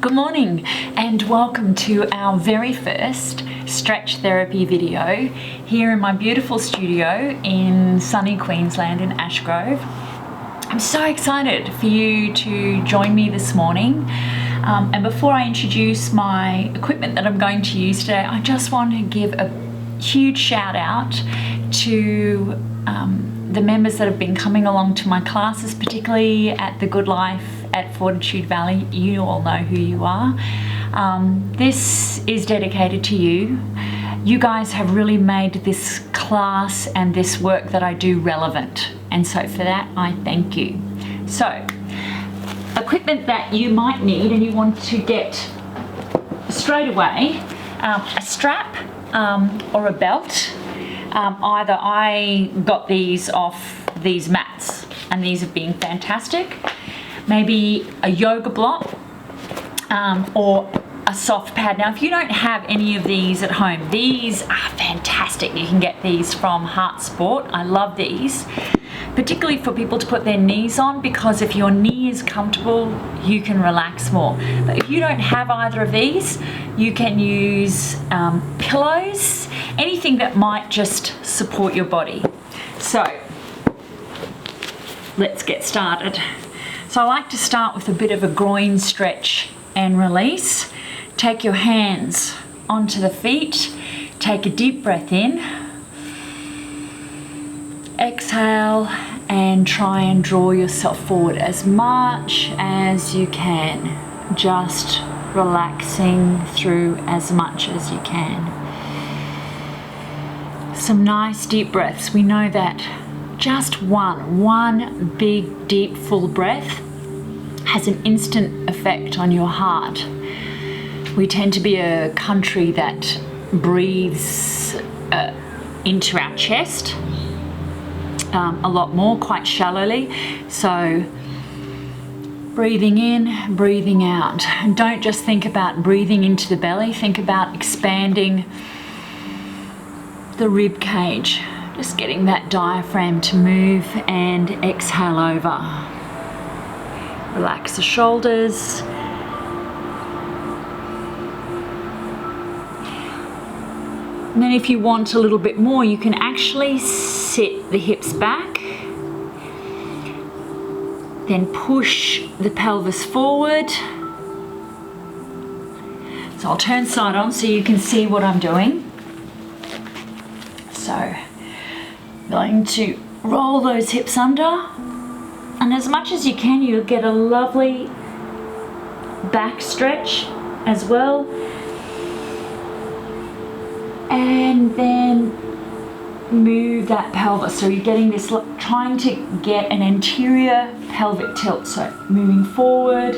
Good morning and welcome to our very first stretch therapy video here in my beautiful studio in sunny Queensland in Ashgrove. I'm so excited for you to join me this morning. And before I introduce my equipment that I'm going to use today, I just want to give a huge shout out to the members that have been coming along to my classes, particularly at the Good Life at Fortitude Valley. You all know who you are. This is dedicated to you. You guys have really made this class and this work that I do relevant, and so for that I thank you. So, equipment that you might need and you want to get straight away, a strap or a belt. Either I got these off these mats and these have been fantastic. Maybe a yoga block or a soft pad. Now if you don't have any of these at home, these are fantastic. You can get these from Heart Sport. I love these, particularly for people to put their knees on, because if your knee is comfortable, you can relax more. But if you don't have either of these, you can use pillows, anything that might just support your body. So let's get started. So I like to start with a bit of a groin stretch and release. Take your hands onto the feet, take a deep breath in, exhale, and try and draw yourself forward as much as you can, just relaxing through as much as you can. Some nice deep breaths. We know that just one big deep full breath has an instant effect on your heart. We tend to be a country that breathes into our chest a lot more, quite shallowly. So breathing in, breathing out. And don't just think about breathing into the belly, think about expanding the rib cage. Just getting that diaphragm to move, and exhale over. Relax the shoulders. And then if you want a little bit more, you can actually sit the hips back. Then push the pelvis forward. So I'll turn side on so you can see what I'm doing. So, going to roll those hips under, and as much as you can, you'll get a lovely back stretch as well. And then move that pelvis. So you're getting this, trying to get an anterior pelvic tilt. So moving forward,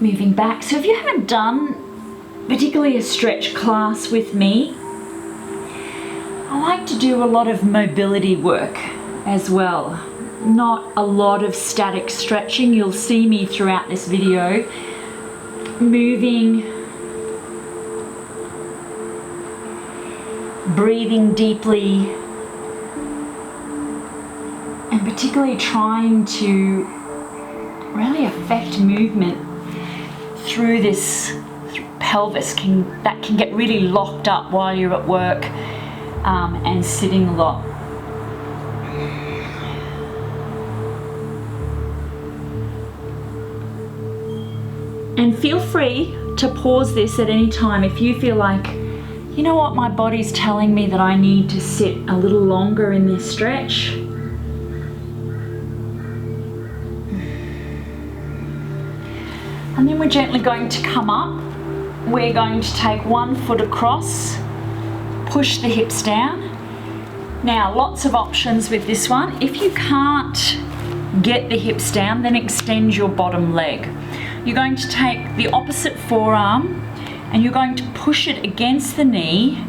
moving back. So if you haven't done particularly a stretch class with me, I like to do a lot of mobility work as well. Not a lot of static stretching. You'll see me throughout this video moving, breathing deeply, and particularly trying to really affect movement through this pelvis that can get really locked up while you're at work and sitting a lot. And feel free to pause this at any time if you feel like, you know what, my body's telling me that I need to sit a little longer in this stretch. And then we're gently going to come up. We're going to take one foot across, push the hips down. Now, lots of options with this one. If you can't get the hips down, then extend your bottom leg. You're going to take the opposite forearm and you're going to push it against the knee,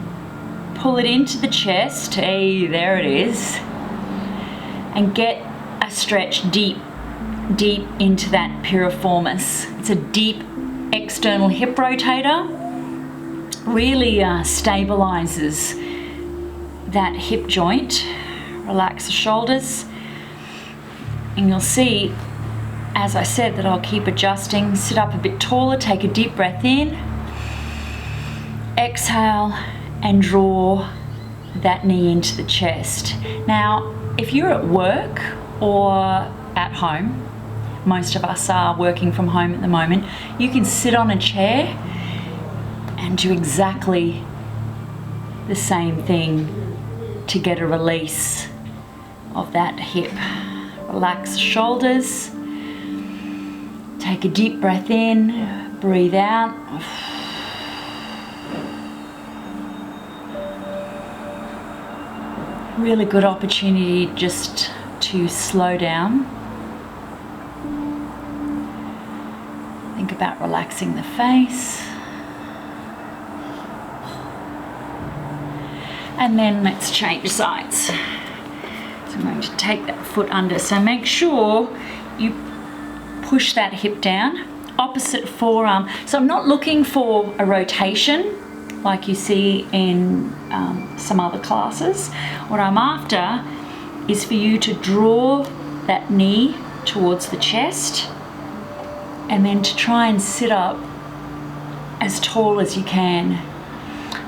pull it into the chest, hey, there it is, and get a stretch deep into that piriformis. It's a deep external hip rotator, really stabilizes that hip joint. Relax the shoulders, and you'll see as I said, that I'll keep adjusting. Sit up a bit taller, take a deep breath in, exhale, and draw that knee into the chest. Now, if you're at work or at home, most of us are working from home at the moment, you can sit on a chair and do exactly the same thing to get a release of that hip. Relax the shoulders. Take a deep breath in, breathe out. Really good opportunity just to slow down. Think about relaxing the face. And then let's change sides. So I'm going to take that foot under. So make sure you push that hip down, opposite forearm. So I'm not looking for a rotation like you see in some other classes. What I'm after is for you to draw that knee towards the chest and then to try and sit up as tall as you can.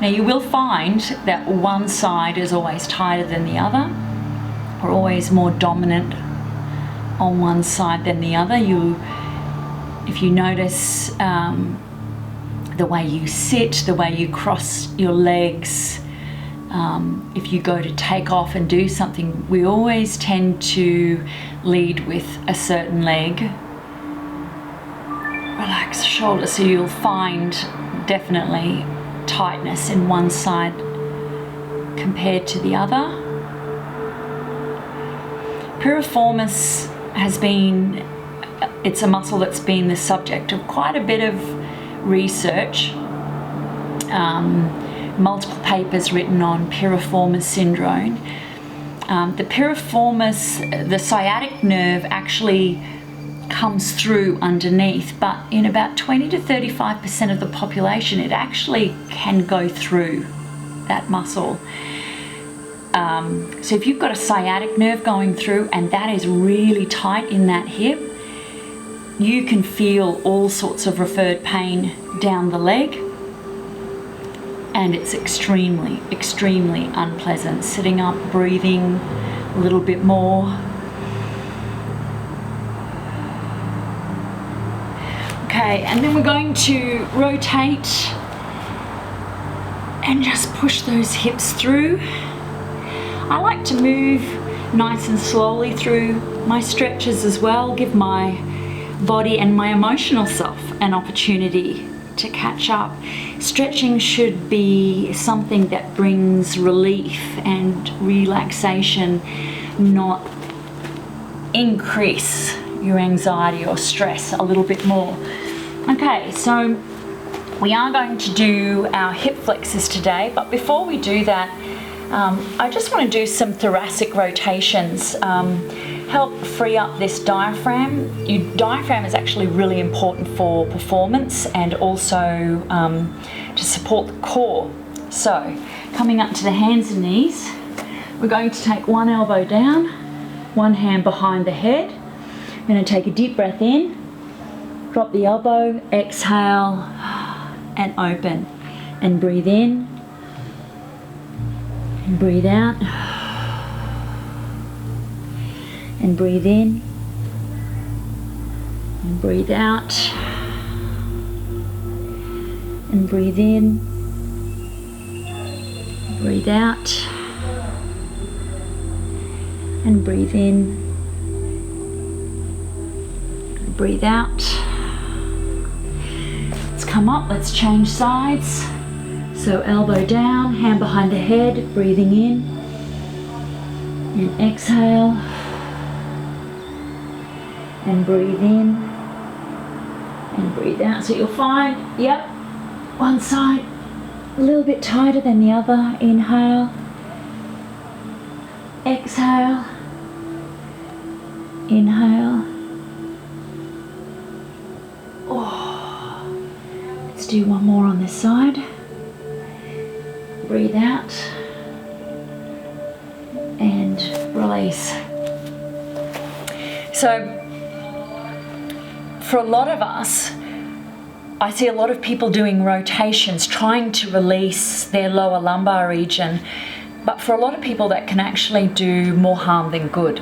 Now you will find that one side is always tighter than the other, or always more dominant on one side than the other. If you notice the way you sit, the way you cross your legs, if you go to take off and do something, we always tend to lead with a certain leg. Relax the shoulder, so you'll find definitely tightness in one side compared to the other. Piriformis it's a muscle that's been the subject of quite a bit of research. Multiple papers written on piriformis syndrome. The piriformis, the sciatic nerve actually comes through underneath, but in about 20 to 35% of the population, it actually can go through that muscle. So if you've got a sciatic nerve going through and that is really tight in that hip, you can feel all sorts of referred pain down the leg, and it's extremely, extremely unpleasant. Sitting up, breathing a little bit more. Okay, and then we're going to rotate and just push those hips through. I like to move nice and slowly through my stretches as well, give my body and my emotional self an opportunity to catch up. Stretching should be something that brings relief and relaxation, not increase your anxiety or stress a little bit more. Okay, so we are going to do our hip flexors today, but before we do that, I just want to do some thoracic rotations, help free up this diaphragm. Your diaphragm is actually really important for performance and also to support the core. So coming up to the hands and knees, we're going to take one elbow down, one hand behind the head. I'm going to take a deep breath in, drop the elbow, exhale and open, and breathe in and breathe out and breathe in and breathe out and breathe in, breathe out and breathe in, breathe out. Let's come up, let's change sides. So elbow down, hand behind the head, breathing in and exhale and breathe in and breathe out. So you'll find, yep, one side a little bit tighter than the other. Inhale, exhale, inhale. Oh, let's do one more on this side. Breathe out and release. So for a lot of us, I see a lot of people doing rotations, trying to release their lower lumbar region, but for a lot of people that can actually do more harm than good.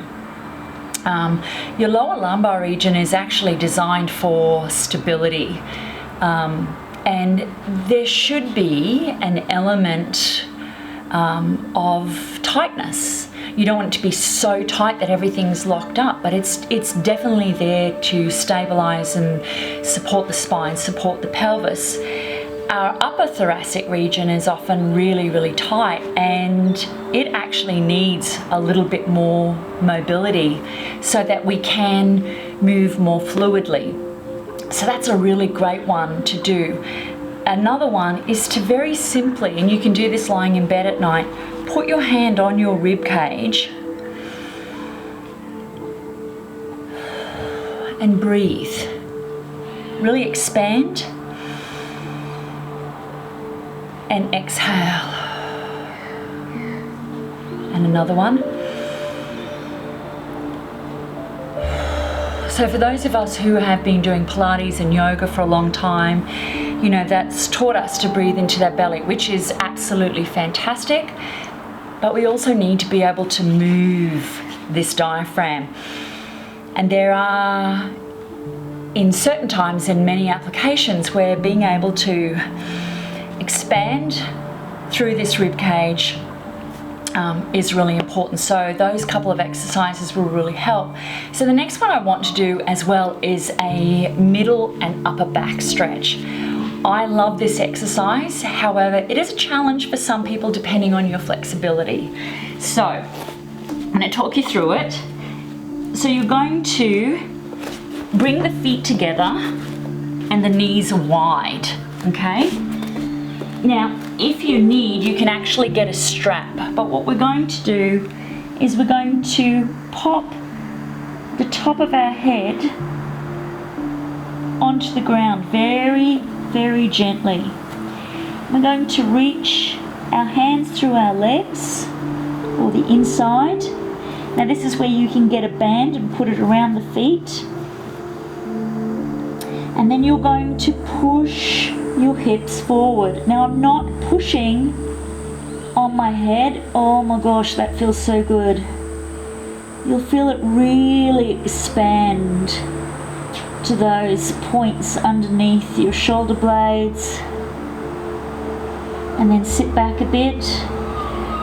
Your lower lumbar region is actually designed for stability, and there should be an element of tightness. You don't want it to be so tight that everything's locked up, but it's definitely there to stabilize and support the spine, support the pelvis. Our upper thoracic region is often really, really tight, and it actually needs a little bit more mobility so that we can move more fluidly. So that's a really great one to do. Another one is to very simply, and you can do this lying in bed at night, put your hand on your rib cage and breathe. Really expand and exhale. And another one. So for those of us who have been doing Pilates and yoga for a long time, you know, that's taught us to breathe into that belly, which is absolutely fantastic. But we also need to be able to move this diaphragm. And there are, in certain times, in many applications, where being able to expand through this rib cage is really important. So those couple of exercises will really help. So the next one I want to do as well is a middle and upper back stretch. I love this exercise. However, it is a challenge for some people depending on your flexibility. So I'm going to talk you through it. So you're going to bring the feet together and the knees wide, okay? Now, if you need, you can actually get a strap, but what we're going to do is we're going to pop the top of our head onto the ground very, very gently. We're going to reach our hands through our legs or the inside. Now this is where you can get a band and put it around the feet. And then you're going to push your hips forward. Now I'm not pushing on my head. Oh my gosh, that feels so good. You'll feel it really expand to those points underneath your shoulder blades. And then sit back a bit.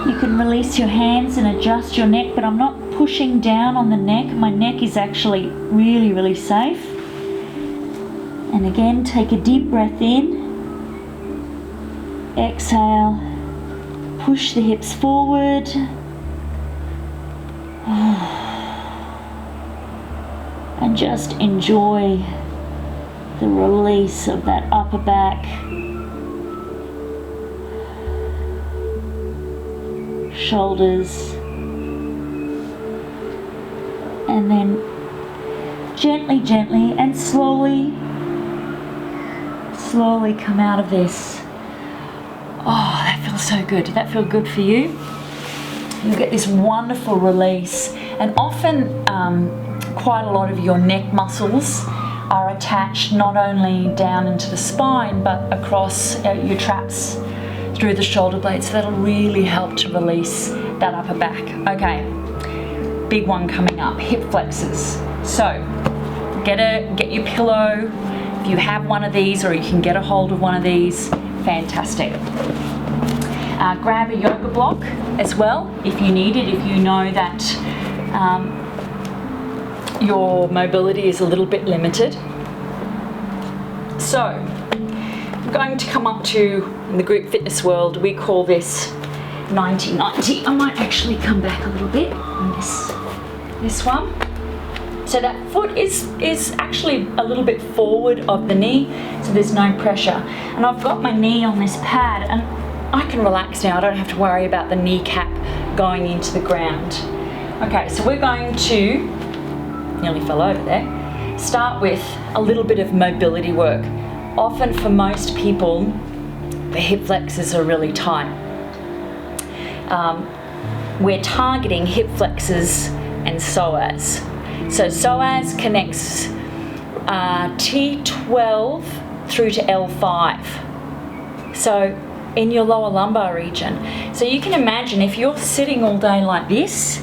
You can release your hands and adjust your neck, but I'm not pushing down on the neck. My neck is actually really, really safe. And again, take a deep breath in. Exhale. Push the hips forward. And just enjoy the release of that upper back. Shoulders. And then gently, gently and slowly come out of this. Oh, that feels so good. Did that feel good for you? You'll get this wonderful release, and often quite a lot of your neck muscles are attached not only down into the spine but across your traps through the shoulder blades. So that'll really help to release that upper back. Okay, big one coming up, hip flexors. So get your pillow. If you have one of these, or you can get a hold of one of these, fantastic. Grab a yoga block as well if you need it, if you know that your mobility is a little bit limited. So I'm going to come up to, in the group fitness world, we call this 90-90. I might actually come back a little bit on this one. So that foot is actually a little bit forward of the knee, so there's no pressure. And I've got my knee on this pad, and I can relax now. I don't have to worry about the kneecap going into the ground. Okay, so we're going to, nearly fell over there, start with a little bit of mobility work. Often for most people, the hip flexors are really tight. We're targeting hip flexors and psoas. So psoas connects T12 through to L5. So in your lower lumbar region. So you can imagine if you're sitting all day like this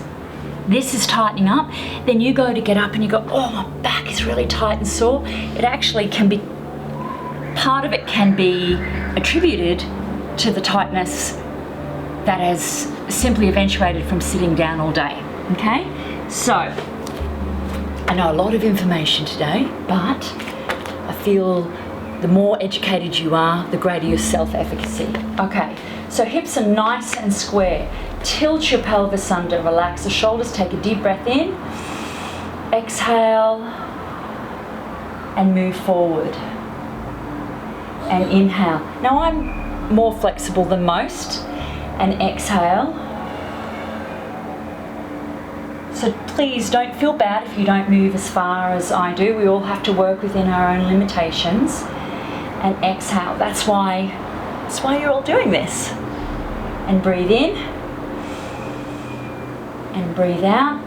is tightening up, then you go to get up and you go, oh, my back is really tight and sore. It actually can be, part of it can be attributed to the tightness that has simply eventuated from sitting down all day, okay? So, I know a lot of information today, but I feel the more educated you are, the greater your self-efficacy. Okay, so hips are nice and square. Tilt your pelvis under, relax the shoulders, take a deep breath in, exhale, and move forward. And inhale. Now I'm more flexible than most, and exhale. So please don't feel bad if you don't move as far as I do. We all have to work within our own limitations. And exhale. That's why you're all doing this. And breathe in. And breathe out.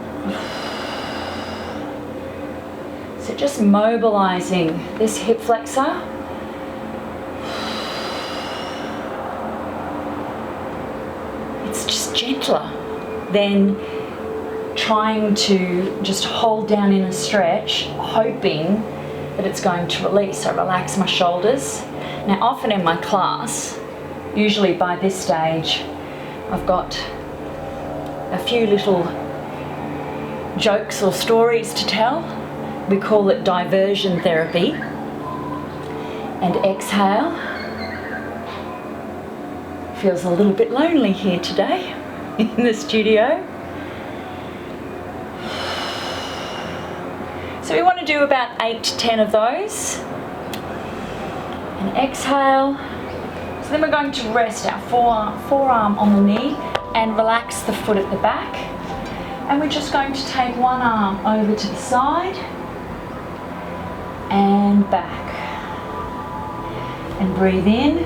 So just mobilizing this hip flexor. It's just gentler than trying to just hold down in a stretch, hoping that it's going to release. So relax my shoulders. Now often in my class, usually by this stage, I've got a few little jokes or stories to tell. We call it diversion therapy. And exhale. Feels a little bit lonely here today in the studio. So we want to do about 8 to 10 of those. And exhale. So then we're going to rest our forearm on the knee and relax the foot at the back. And we're just going to take one arm over to the side and back. And breathe in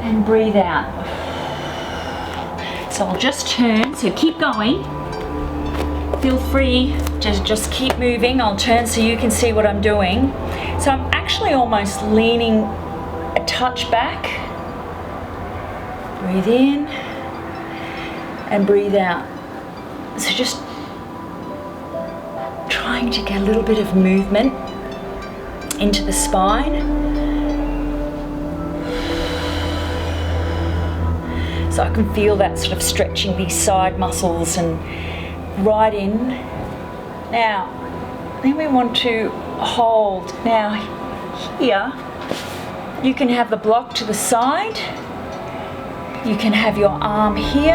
and breathe out. So I'll just turn, so keep going. Feel free to just keep moving. I'll turn so you can see what I'm doing. So I'm actually almost leaning a touch back. Breathe in and breathe out. So just trying to get a little bit of movement into the spine. So I can feel that sort of stretching these side muscles and right in. Now, then we want to hold. Now, here, you can have the block to the side. You can have your arm here.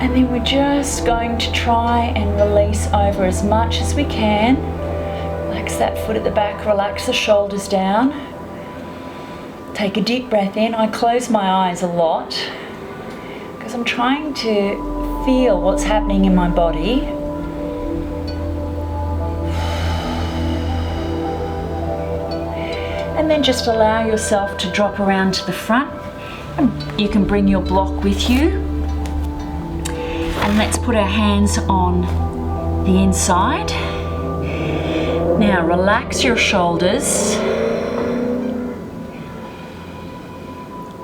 And then we're just going to try and release over as much as we can. Relax that foot at the back, relax the shoulders down. Take a deep breath in. I close my eyes a lot because I'm trying to feel what's happening in my body. And then just allow yourself to drop around to the front. You can bring your block with you. And let's put our hands on the inside. Now relax your shoulders.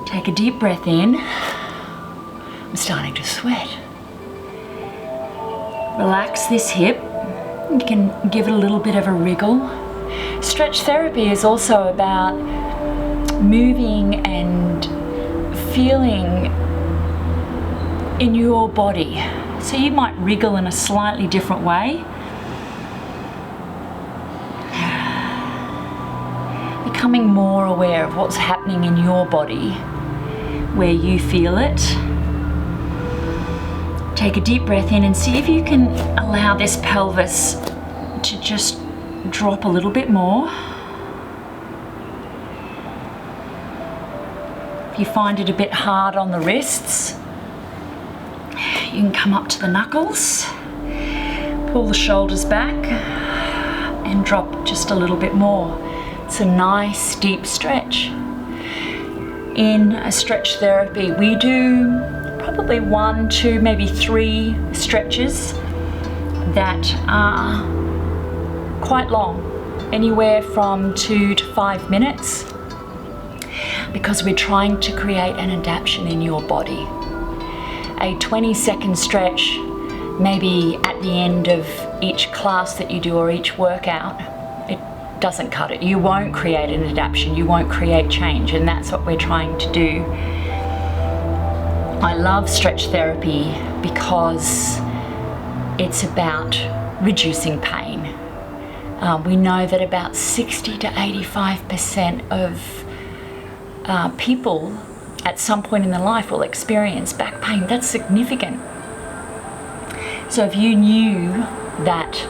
Take a deep breath in. I'm starting to sweat. Relax this hip. You can give it a little bit of a wriggle. Stretch therapy is also about moving and feeling in your body. So you might wriggle in a slightly different way. Becoming more aware of what's happening in your body, where you feel it. Take a deep breath in and see if you can allow this pelvis to just drop a little bit more. If you find it a bit hard on the wrists, you can come up to the knuckles, pull the shoulders back and drop just a little bit more. It's a nice deep stretch. In a stretch therapy, we do probably 1, 2, maybe 3 stretches that are quite long, anywhere from 2 to 5 minutes, because we're trying to create an adaptation in your body. A 20-second stretch, maybe at the end of each class that you do or each workout, it doesn't cut it. You won't create an adaptation, you won't create change, and that's what we're trying to do. I love stretch therapy because it's about reducing pain. We know that about 60 to 85% of people at some point in their life will experience back pain. That's significant. So if you knew that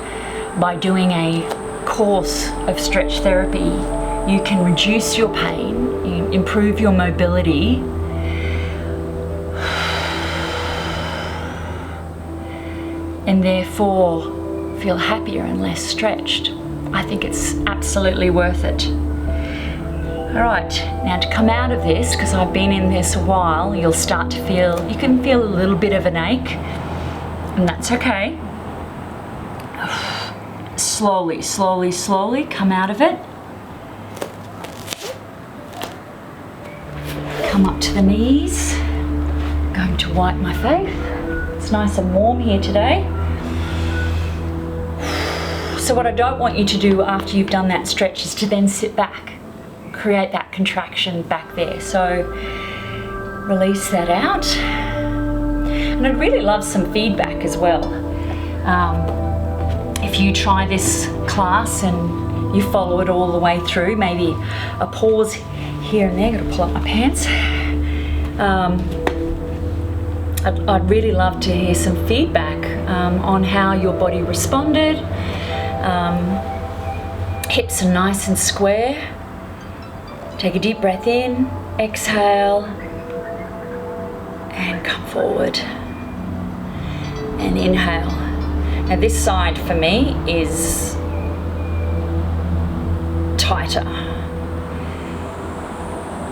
by doing a course of stretch therapy, you can reduce your pain, you improve your mobility, and therefore feel happier and less stretched, I think it's absolutely worth it. All right, now to come out of this, because I've been in this a while, you'll start to feel, you can feel a little bit of an ache, and that's okay. Slowly, slowly, slowly come out of it. Come up to the knees. Going to wipe my face. It's nice and warm here today. So what I don't want you to do after you've done that stretch is to then sit back, create that contraction back there. So release that out. And I'd really love some feedback as well. If you try this class and you follow it all the way through, maybe a pause here and there, gotta pull up my pants. I'd really love to hear some feedback on how your body responded. Hips are nice and square. Take a deep breath in, exhale, and come forward. And inhale. Now this side for me is tighter.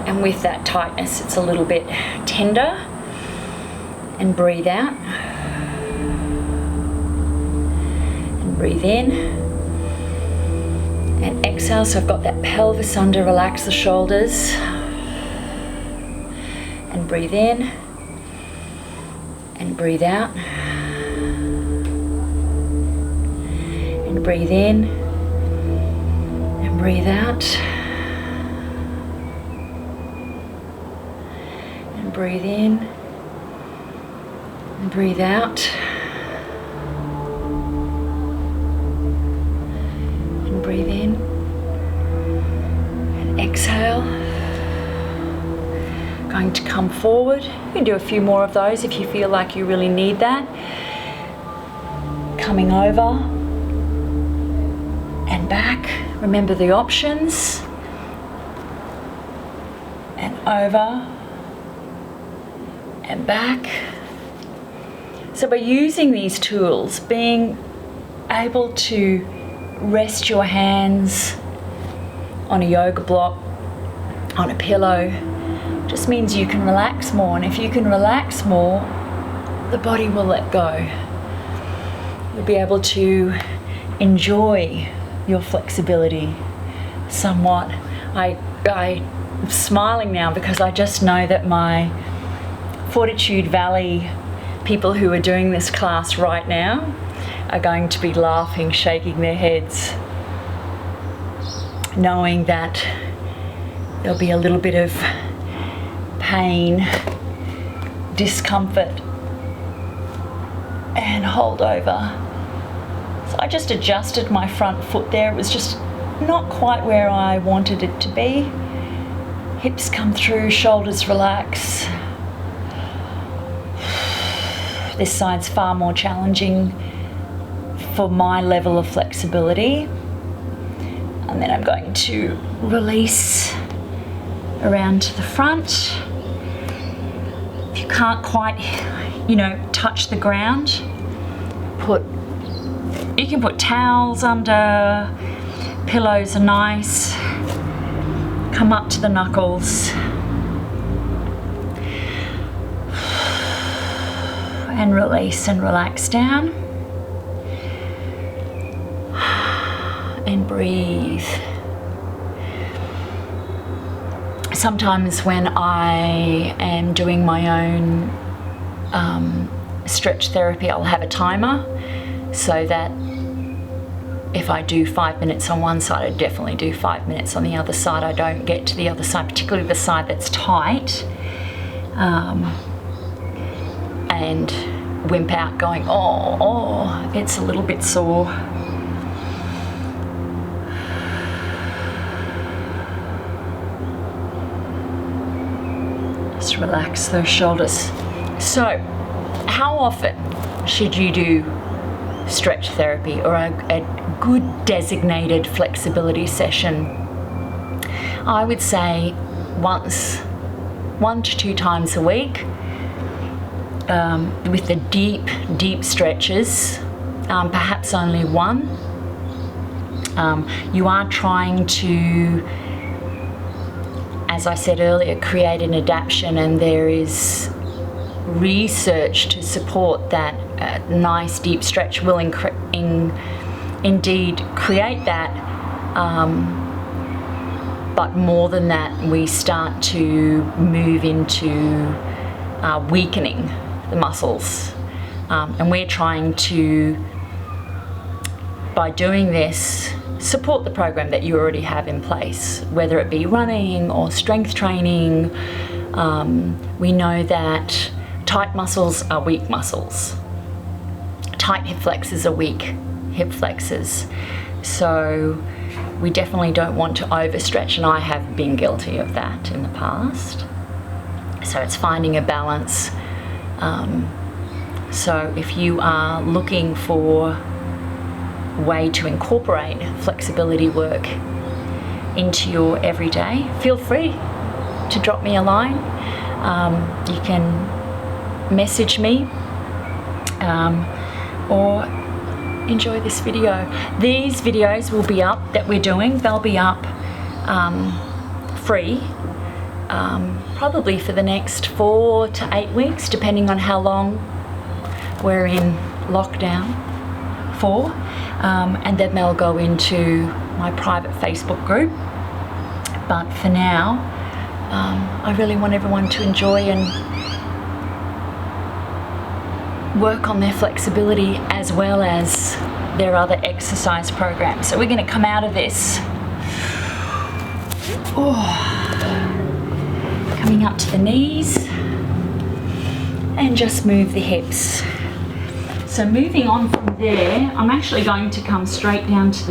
And with that tightness, it's a little bit tender. And breathe out. And breathe in. And exhale, so I've got that pelvis under, relax the shoulders. And breathe in. And breathe out. And breathe in. And breathe out. And breathe in. And breathe out. And breathe in. And exhale. Going to come forward. You can do a few more of those if you feel like you really need that. Coming over and back. Remember the options. And over and back. So by using these tools, being able to rest your hands on a yoga block, on a pillow, just means you can relax more. And if you can relax more, the body will let go. You'll be able to enjoy your flexibility somewhat. I'm smiling now because I just know that my Fortitude Valley people who are doing this class right now are going to be laughing, shaking their heads, knowing that there'll be a little bit of pain, discomfort, and hold over. So I just adjusted my front foot there. It was just not quite where I wanted it to be. Hips come through, shoulders relax. This side's far more challenging for my level of flexibility. And then I'm going to release around to the front. If you can't quite, touch the ground, you can put towels under, pillows are nice. Come up to the knuckles. And release and relax down. breathe. Sometimes when I am doing my own stretch therapy, I'll have a timer so that if I do 5 minutes on one side, I definitely do 5 minutes on the other side. I don't get to the other side, particularly the side that's tight, and wimp out going, oh, it's a little bit sore. Just relax those shoulders. So, how often should you do stretch therapy or a good designated flexibility session? I would say 1 to 2 times a week, with the deep stretches, perhaps only 1. You are trying to, as I said earlier, create an adaptation, and there is research to support that nice deep stretch will indeed create that, but more than that, we start to move into weakening the muscles, and we're trying to, by doing this, support the program that you already have in place, whether it be running or strength training. We know that tight muscles are weak muscles. Tight hip flexors are weak hip flexors. So we definitely don't want to overstretch, and I have been guilty of that in the past. So it's finding a balance. So if you are looking for a way to incorporate flexibility work into your everyday, feel free to drop me a line. You can message me, or enjoy this video. These videos will be up that we're doing. They'll be up free, probably for the next 4 to 8 weeks, depending on how long we're in lockdown for, and then they'll go into my private Facebook group. But for now, I really want everyone to enjoy and work on their flexibility as well as their other exercise programs. So we're going to come out of this, coming up to the knees, and just move the hips. So moving on from there, I'm actually going to come straight down to the